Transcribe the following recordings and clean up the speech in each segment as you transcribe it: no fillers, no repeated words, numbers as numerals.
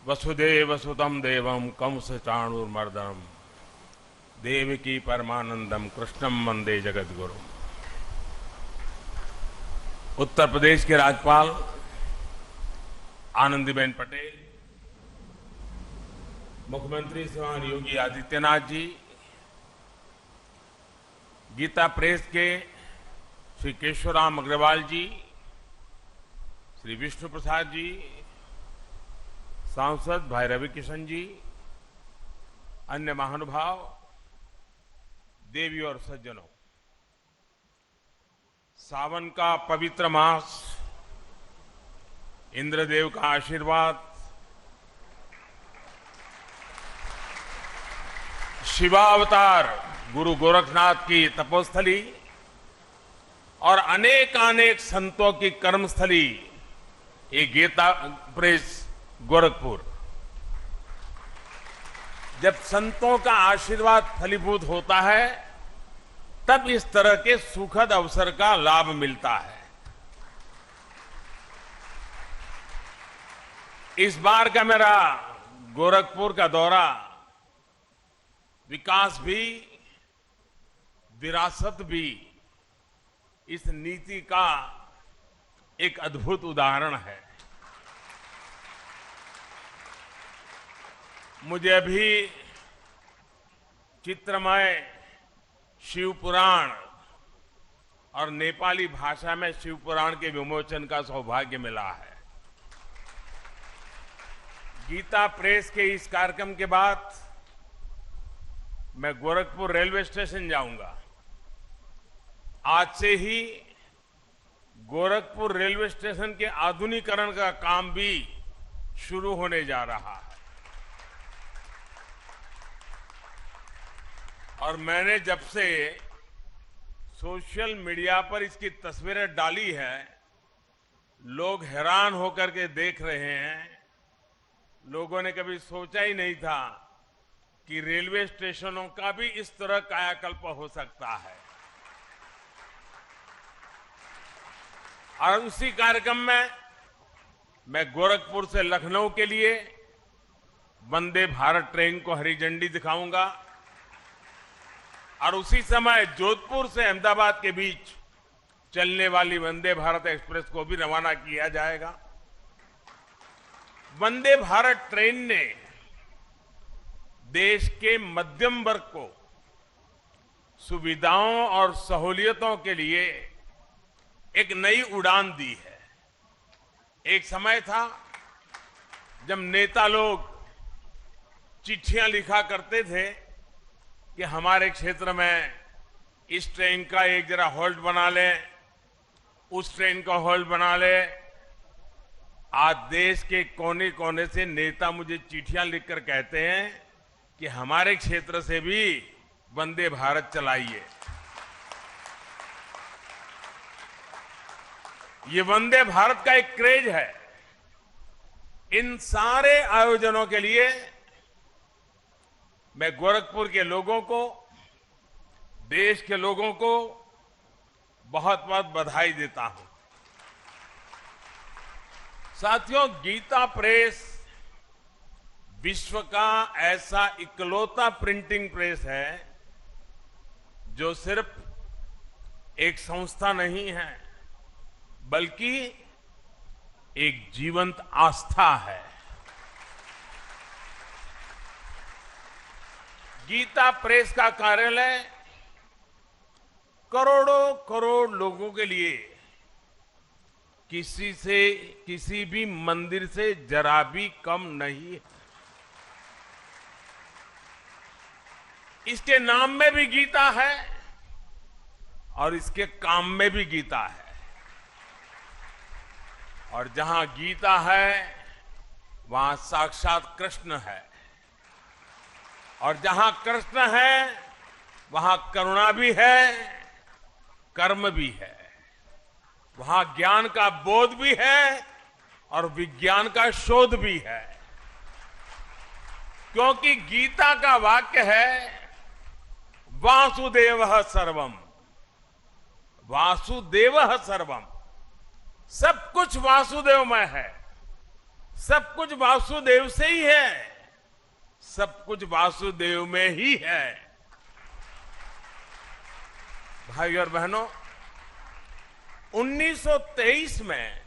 वसुदेव सुतम देवम कंस चाणूरमर्दनम देवकी परमानंदम कृष्णम वंदे जगद्गुरु। उत्तर प्रदेश के राज्यपाल आनंदीबेन पटेल, मुख्यमंत्री श्रीमान योगी आदित्यनाथ जी, गीता प्रेस के श्री केशवराम अग्रवाल जी, श्री विष्णु प्रसाद जी, सांसद भाई रवि किशन जी, अन्य महानुभाव, देवी और सज्जनों, सावन का पवित्र मास, इंद्रदेव का आशीर्वाद, शिवावतार गुरु गोरखनाथ की तपोस्थली और अनेकानेक संतों की कर्मस्थली ये गीता प्रेस गोरखपुर। जब संतों का आशीर्वाद फलीभूत होता है तब इस तरह के सुखद अवसर का लाभ मिलता है। इस बार का मेरा गोरखपुर का दौरा विकास भी, विरासत भी, इस नीति का एक अद्भुत उदाहरण है। मुझे अभी चित्रमय शिव पुराण और नेपाली भाषा में शिव पुराण के विमोचन का सौभाग्य मिला है। गीता प्रेस के इस कार्यक्रम के बाद मैं गोरखपुर रेलवे स्टेशन जाऊंगा। आज से ही गोरखपुर रेलवे स्टेशन के आधुनिकीकरण का काम भी शुरू होने जा रहा है। और मैंने जब से सोशल मीडिया पर इसकी तस्वीरें डाली है, लोग हैरान होकर के देख रहे हैं। लोगों ने कभी सोचा ही नहीं था कि रेलवे स्टेशनों का भी इस तरह कायाकल्प हो सकता है। और उसी कार्यक्रम में मैं गोरखपुर से लखनऊ के लिए वंदे भारत ट्रेन को हरी झंडी दिखाऊंगा और उसी समय जोधपुर से अहमदाबाद के बीच चलने वाली वंदे भारत एक्सप्रेस को भी रवाना किया जाएगा। वंदे भारत ट्रेन ने देश के मध्यम वर्ग को सुविधाओं और सहूलियतों के लिए एक नई उड़ान दी है। एक समय था जब नेता लोग चिट्ठियां लिखा करते थे कि हमारे क्षेत्र में इस ट्रेन का एक जरा होल्ड बना ले, उस ट्रेन का होल्ड बना ले। आज देश के कोने कोने से नेता मुझे चिट्ठियां लिखकर कहते हैं कि हमारे क्षेत्र से भी वंदे भारत चलाइए। ये वंदे भारत का एक क्रेज है। इन सारे आयोजनों के लिए मैं गोरखपुर के लोगों को, देश के लोगों को बहुत बहुत बधाई देता हूं। साथियों, गीता प्रेस विश्व का ऐसा इकलौता प्रिंटिंग प्रेस है जो सिर्फ एक संस्था नहीं है बल्कि एक जीवंत आस्था है। गीता प्रेस का कार्यालय करोड़ों करोड़ लोगों के लिए किसी भी मंदिर से जरा भी कम नहीं है। इसके नाम में भी गीता है और इसके काम में भी गीता है। और जहां गीता है वहां साक्षात कृष्ण है, और जहां कृष्ण है वहां करुणा भी है, कर्म भी है, वहां ज्ञान का बोध भी है और विज्ञान का शोध भी है। क्योंकि गीता का वाक्य है वासुदेवः सर्वम, वासुदेवः सर्वम, सब कुछ वासुदेव में है। सब कुछ वासुदेव से ही है, सब कुछ वासुदेव में ही है। भाई और बहनों, 1923 में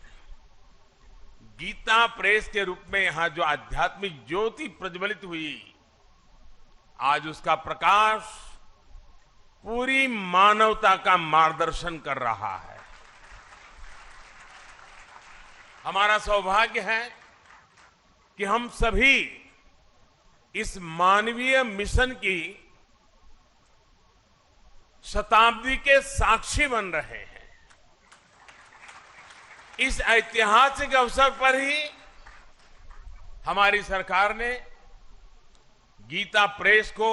गीता प्रेस के रूप में यहां जो आध्यात्मिक ज्योति प्रज्वलित हुई, आज उसका प्रकाश पूरी मानवता का मार्गदर्शन कर रहा है। हमारा सौभाग्य है कि हम सभी इस मानवीय मिशन की शताब्दी के साक्षी बन रहे हैं। इस ऐतिहासिक अवसर पर ही हमारी सरकार ने गीता प्रेस को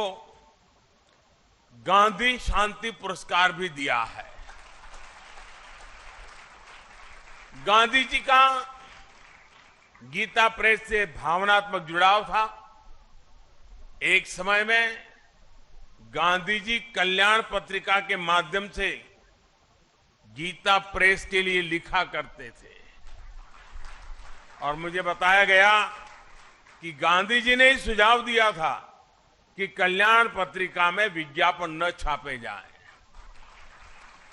गांधी शांति पुरस्कार भी दिया है। गांधी जी का गीता प्रेस से भावनात्मक जुड़ाव था। एक समय में गांधी जी कल्याण पत्रिका के माध्यम से गीता प्रेस के लिए लिखा करते थे और मुझे बताया गया कि गांधी जी ने ही सुझाव दिया था कि कल्याण पत्रिका में विज्ञापन न छापे जाएं।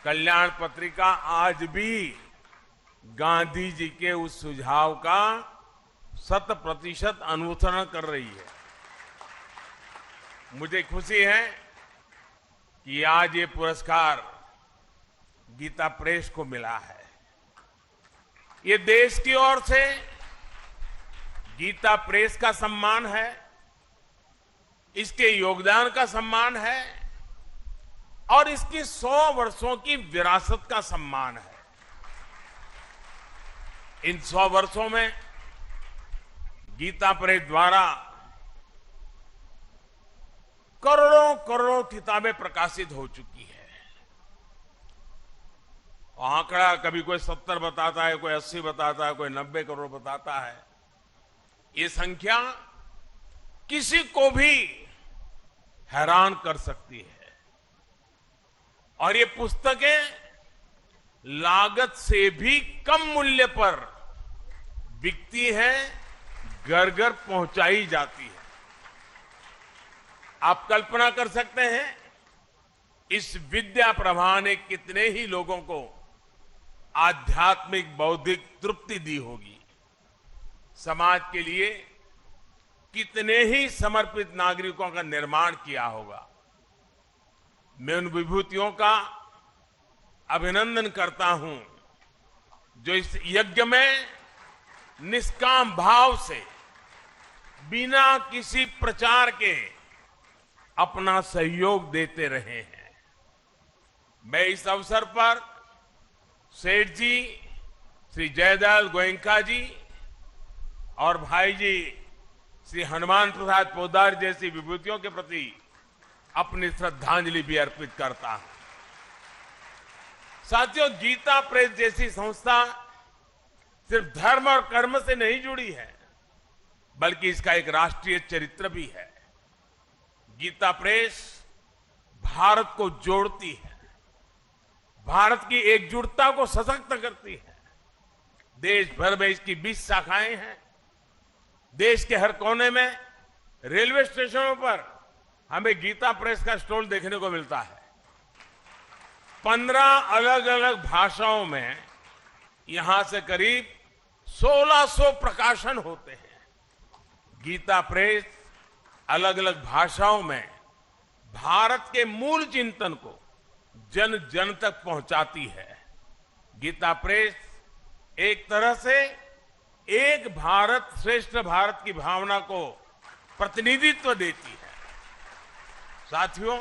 कल्याण पत्रिका आज भी गांधी जी के उस सुझाव का 100% अनुसरण कर रही है। मुझे खुशी है कि आज ये पुरस्कार गीता प्रेस को मिला है। ये देश की ओर से गीता प्रेस का सम्मान है, इसके योगदान का सम्मान है और इसकी 100 वर्षों की विरासत का सम्मान है। इन 100 वर्षों में गीता प्रेस द्वारा करोड़ों करोड़ों किताबें प्रकाशित हो चुकी है। आंकड़ा कभी कोई 70 बताता है, कोई 80 बताता है, कोई 90 करोड़ बताता है। ये संख्या किसी को भी हैरान कर सकती है और ये पुस्तकें लागत से भी कम मूल्य पर बिकती हैं, घर घर पहुंचाई जाती है। आप कल्पना कर सकते हैं इस विद्या प्रवाह ने कितने ही लोगों को आध्यात्मिक बौद्धिक तृप्ति दी होगी, समाज के लिए कितने ही समर्पित नागरिकों का निर्माण किया होगा। मैं उन विभूतियों का अभिनंदन करता हूं जो इस यज्ञ में निष्काम भाव से बिना किसी प्रचार के अपना सहयोग देते रहे हैं। मैं इस अवसर पर सेठ जी, श्री जयदयाल गोयनका जी और भाई जी श्री हनुमान प्रसाद पोद्दार जैसी विभूतियों के प्रति अपनी श्रद्धांजलि भी अर्पित करता हूं। साथियों, गीता प्रेस जैसी संस्था सिर्फ धर्म और कर्म से नहीं जुड़ी है, बल्कि इसका एक राष्ट्रीय चरित्र भी है। गीता प्रेस भारत को जोड़ती है, भारत की एकजुटता को सशक्त करती है। देश भर में इसकी 20 शाखाएं हैं। देश के हर कोने में रेलवे स्टेशनों पर हमें गीता प्रेस का स्टॉल देखने को मिलता है। 15 अलग अलग भाषाओं में यहां से करीब 1600 प्रकाशन होते हैं। गीता प्रेस अलग अलग भाषाओं में भारत के मूल चिंतन को जन जन तक पहुंचाती है। गीता प्रेस एक तरह से एक भारत श्रेष्ठ भारत की भावना को प्रतिनिधित्व देती है। साथियों,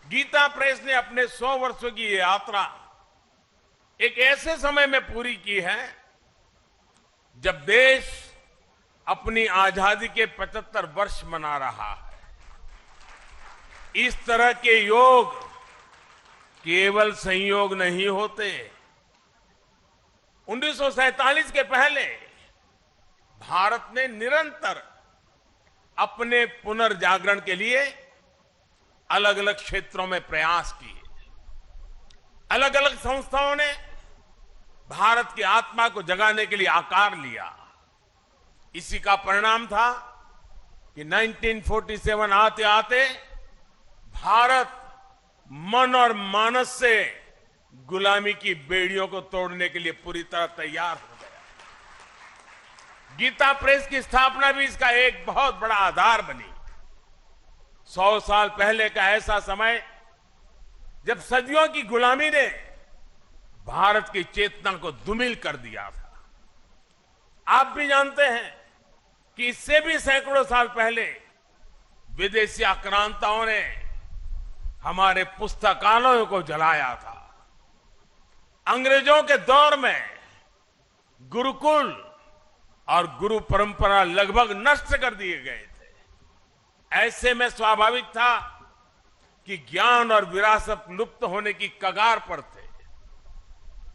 गीता प्रेस ने अपने 100 वर्षों की ये यात्रा एक ऐसे समय में पूरी की है जब देश अपनी आजादी के 75 वर्ष मना रहा है। इस तरह के योग केवल संयोग नहीं होते। 1947 के पहले भारत ने निरंतर अपने पुनर्जागरण के लिए अलग अलग क्षेत्रों में प्रयास किए। अलग अलग संस्थाओं ने भारत की आत्मा को जगाने के लिए आकार लिया। इसी का परिणाम था कि 1947 आते आते भारत मन और मानस से गुलामी की बेड़ियों को तोड़ने के लिए पूरी तरह तैयार हो गया। गीता प्रेस की स्थापना भी इसका एक बहुत बड़ा आधार बनी। 100 साल पहले का ऐसा समय जब सदियों की गुलामी ने भारत की चेतना को धूमिल कर दिया था। आप भी जानते हैं कि इससे भी सैकड़ों साल पहले विदेशी आक्रांताओं ने हमारे पुस्तकालयों को जलाया था। अंग्रेजों के दौर में गुरुकुल और गुरु परंपरा लगभग नष्ट कर दिए गए थे। ऐसे में स्वाभाविक था कि ज्ञान और विरासत लुप्त होने की कगार पर थे।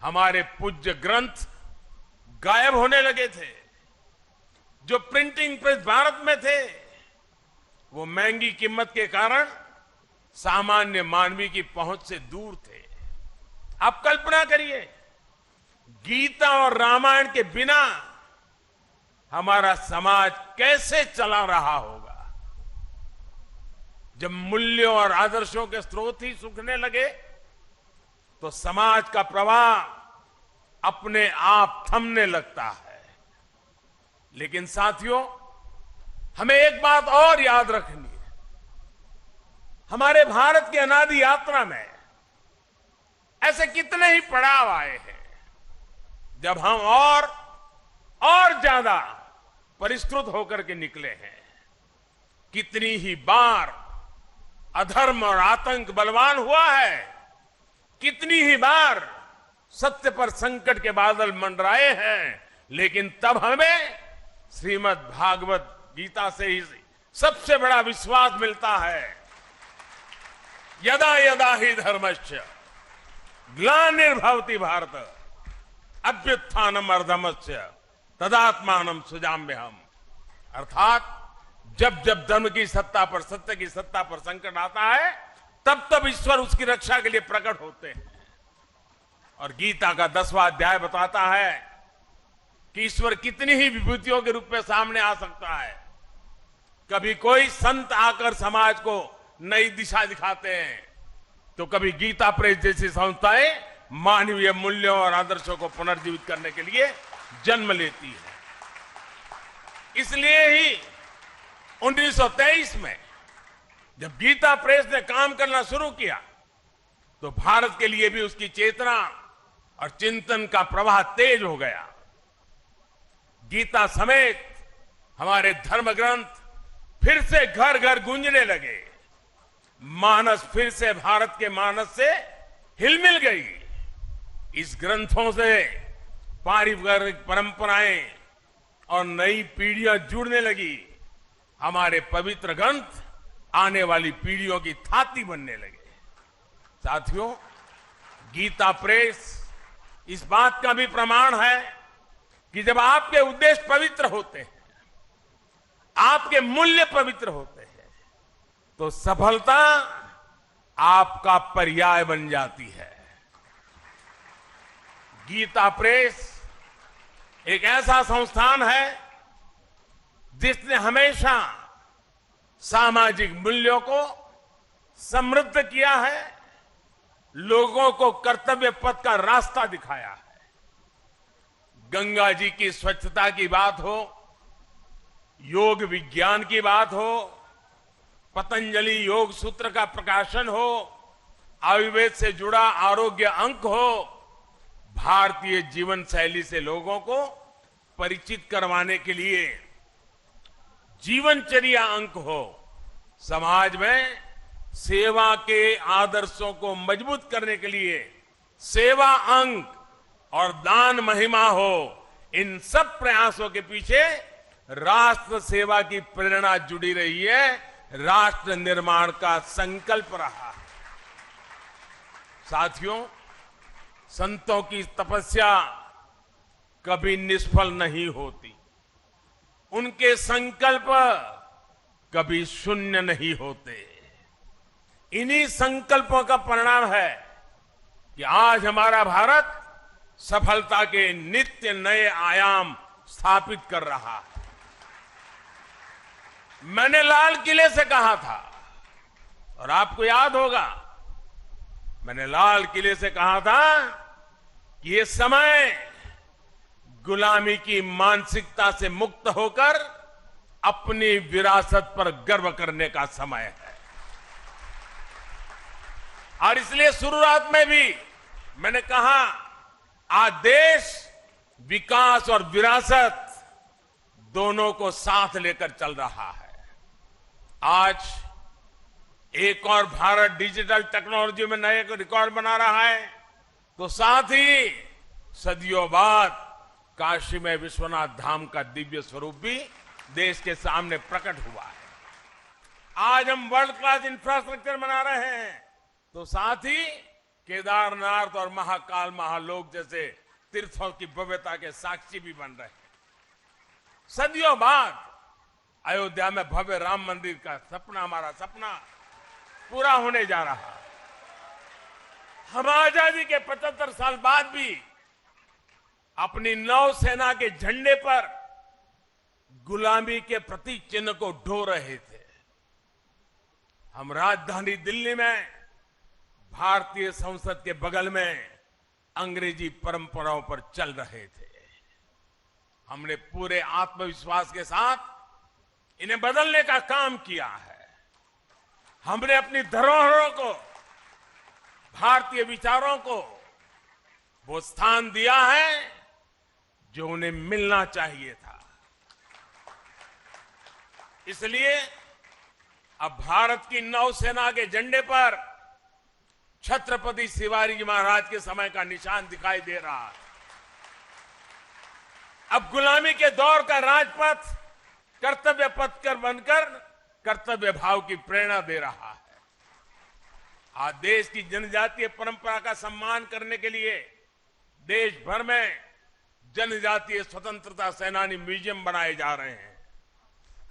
हमारे पूज्य ग्रंथ गायब होने लगे थे। जो प्रिंटिंग प्रेस भारत में थे वो महंगी कीमत के कारण सामान्य मानवी की पहुंच से दूर थे। आप कल्पना करिए, गीता और रामायण के बिना हमारा समाज कैसे चला रहा होगा। जब मूल्यों और आदर्शों के स्रोत ही सूखने लगे तो समाज का प्रवाह अपने आप थमने लगता है। लेकिन साथियों, हमें एक बात और याद रखनी है। हमारे भारत की अनादि यात्रा में ऐसे कितने ही पड़ाव आए हैं जब हम और ज्यादा परिष्कृत होकर के निकले हैं। कितनी ही बार अधर्म और आतंक बलवान हुआ है। कितनी ही बार सत्य पर संकट के बादल मंडराए हैं। लेकिन तब हमें श्रीमद् भागवत गीता से ही सबसे बड़ा विश्वास मिलता है। यदा यदा ही धर्मस्य ग्लानिर्भवति भारत अभ्युत्थानम अधर्मस्य तदात्मानं सृजाम्यहम्। अर्थात जब जब धर्म की सत्ता पर, सत्य की सत्ता पर संकट आता है तब तब ईश्वर उसकी रक्षा के लिए प्रकट होते हैं। और गीता का 10वां अध्याय बताता है कि ईश्वर कितनी ही विभूतियों के रूप में सामने आ सकता है। कभी कोई संत आकर समाज को नई दिशा दिखाते हैं तो कभी गीता प्रेस जैसी संस्थाएं मानवीय मूल्यों और आदर्शों को पुनर्जीवित करने के लिए जन्म लेती है। इसलिए ही 1923 में जब गीता प्रेस ने काम करना शुरू किया तो भारत के लिए भी उसकी चेतना और चिंतन का प्रवाह तेज हो गया। गीता समेत हमारे धर्म ग्रंथ फिर से घर घर गूंजने लगे। मानस फिर से भारत के मानस से हिलमिल गई। इस ग्रंथों से पारिवारिक परंपराएं और नई पीढ़ियां जुड़ने लगी। हमारे पवित्र ग्रंथ आने वाली पीढ़ियों की थाती बनने लगे। साथियों, गीता प्रेस इस बात का भी प्रमाण है कि जब आपके उद्देश्य पवित्र होते हैं, आपके मूल्य पवित्र होते हैं, तो सफलता आपका पर्याय बन जाती है। गीता प्रेस एक ऐसा संस्थान है जिसने हमेशा सामाजिक मूल्यों को समृद्ध किया है, लोगों को कर्तव्य पथ का रास्ता दिखाया है। गंगा जी की स्वच्छता की बात हो, योग विज्ञान की बात हो, पतंजलि योग सूत्र का प्रकाशन हो, आयुर्वेद से जुड़ा आरोग्य अंक हो, भारतीय जीवन शैली से लोगों को परिचित करवाने के लिए जीवनचर्या अंक हो, समाज में सेवा के आदर्शों को मजबूत करने के लिए सेवा अंक और दान महिमा हो, इन सब प्रयासों के पीछे राष्ट्र सेवा की प्रेरणा जुड़ी रही है, राष्ट्र निर्माण का संकल्प रहा है। साथियों, संतों की तपस्या कभी निष्फल नहीं होती, उनके संकल्प कभी शून्य नहीं होते। इन्हीं संकल्पों का परिणाम है कि आज हमारा भारत सफलता के नित्य नए आयाम स्थापित कर रहा है। मैंने लाल किले से कहा था, और आपको याद होगा, मैंने लाल किले से कहा था कि ये समय गुलामी की मानसिकता से मुक्त होकर अपनी विरासत पर गर्व करने का समय है। और इसलिए शुरुआत में भी मैंने कहा, आज देश विकास और विरासत दोनों को साथ लेकर चल रहा है। आज एक और भारत डिजिटल टेक्नोलॉजी में नए रिकॉर्ड बना रहा है, तो साथ ही सदियों बाद काशी में विश्वनाथ धाम का दिव्य स्वरूप भी देश के सामने प्रकट हुआ है। आज हम वर्ल्ड क्लास इंफ्रास्ट्रक्चर बना रहे हैं, तो साथ ही केदारनाथ और महाकाल महालोक जैसे तीर्थों की भव्यता के साक्षी भी बन रहे हैं। सदियों बाद अयोध्या में भव्य राम मंदिर का सपना, हमारा सपना पूरा होने जा रहा है। हम आजादी के 75 साल बाद भी अपनी नौसेना के झंडे पर गुलामी के प्रतीक चिन्ह को ढो रहे थे। हम राजधानी दिल्ली में भारतीय संसद के बगल में अंग्रेजी परंपराओं पर चल रहे थे। हमने पूरे आत्मविश्वास के साथ इन्हें बदलने का काम किया है। हमने अपनी धरोहरों को, भारतीय विचारों को वो स्थान दिया है जो उन्हें मिलना चाहिए था। इसलिए अब भारत की नौसेना के झंडे पर छत्रपति शिवाजी महाराज के समय का निशान दिखाई दे रहा है। अब गुलामी के दौर का राजपथ कर्तव्य पथ कर बनकर कर्तव्य भाव की प्रेरणा दे रहा है। आज देश की जनजातीय परंपरा का सम्मान करने के लिए देश भर में जनजातीय स्वतंत्रता सेनानी म्यूजियम बनाए जा रहे हैं।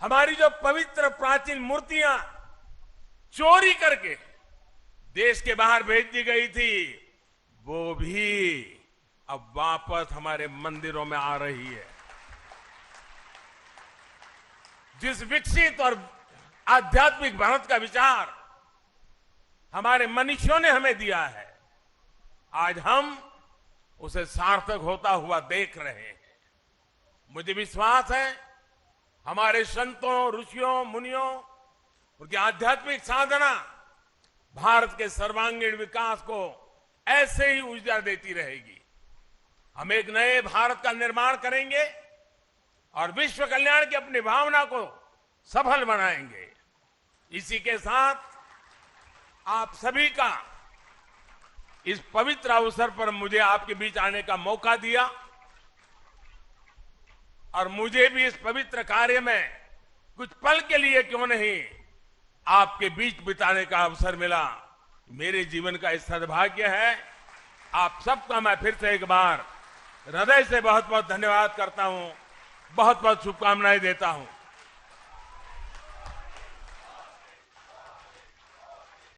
हमारी जो पवित्र प्राचीन मूर्तियां चोरी करके देश के बाहर भेज दी गई थी, वो भी अब वापस हमारे मंदिरों में आ रही है। जिस विकसित और आध्यात्मिक भारत का विचार हमारे मनीषियों ने हमें दिया है, आज हम उसे सार्थक होता हुआ देख रहे हैं। मुझे विश्वास है हमारे संतों, ऋषियों, मुनियों, उनकी आध्यात्मिक साधना भारत के सर्वांगीण विकास को ऐसे ही ऊर्जा देती रहेगी। हम एक नए भारत का निर्माण करेंगे और विश्व कल्याण की अपनी भावना को सफल बनाएंगे। इसी के साथ आप सभी का इस पवित्र अवसर पर मुझे आपके बीच आने का मौका दिया, और मुझे भी इस पवित्र कार्य में कुछ पल के लिए क्यों नहीं आपके बीच बिताने का अवसर मिला। मेरे जीवन का इस सद्भाग्य है। आप सबका मैं फिर से एक बार हृदय से बहुत बहुत धन्यवाद करता हूं, बहुत बहुत शुभकामनाएं देता हूं।